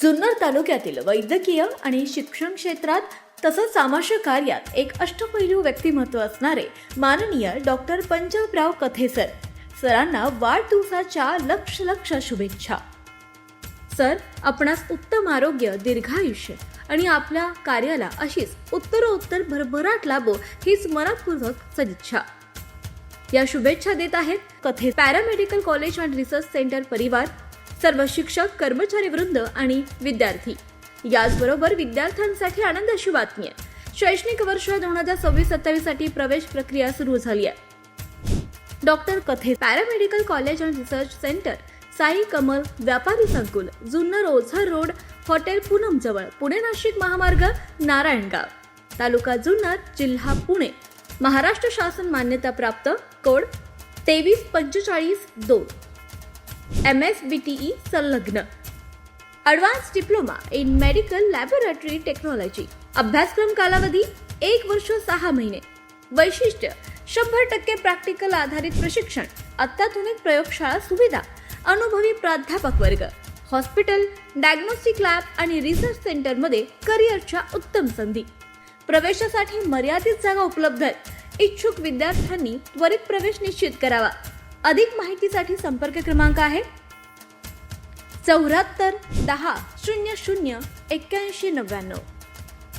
जुन्नर तालुक्यातील वैद्यकीय आणि शिक्षण क्षेत्रात तसंच सामाजिक कार्यात एक अष्टपैलू व्यक्तिमत्व असणारे माननीय डॉक्टर पंजाबराव कथे सरांना वाढदिवसाच्या लक्ष शुभेच्छा. सर, आपणास उत्तम आरोग्य, दीर्घायुष्य आणि आपल्या कार्याला अशीच उत्तरोत्तर भरभराट लाभो हीच मनपूर्वक सदिच्छा. या शुभेच्छा देत आहेत कथे paramedical college and research centre परिवार, सर्व शिक्षक, कर्मचारी वृंद आणि विद्यार्थी. याचबरोबर विद्यार्थ्यांसाठी आनंदाची बातमी आहे. शैक्षणिक वर्ष 2026-27 साठी प्रवेश प्रक्रिया सुरू झाली आहे. डॉक्टर कथे paramedical college and research centre, Sai Kamal व्यापारी संकुल, जुन्नर ओझर रोड, हॉटेल पूनम जवळ, पुणे नाशिक महामार्ग, नारायणगाव, तालुका जुन्नर, जिल्हा पुणे. महाराष्ट्र शासन मान्यता प्राप्त. कोड 2345-2. MSBTE संलग्न. Advance diploma in medical laboratory technology. अभ्यासक्रम कालावधी 1 वर्ष 6 महिने. वैशिष्ट्य 100% प्रॅक्टिकल आधारित प्रशिक्षण, अत्याधुनिक प्रयोगशाळा सुविधा, अनुभवी प्राध्यापक वर्ग, हॉस्पिटल, डायग्नोस्टिक लॅब आणि रिसर्च सेंटरमध्ये करिअरच्या उत्तम संधी. प्रवेशासाठी मर्यादित जागा उपलब्ध आहेत. इच्छुक विद्यार्थ्यांनी त्वरित प्रवेश निश्चित करावा. अधिक माहितीसाठी संपर्क क्रमांक आहे 74 10 00 81 99.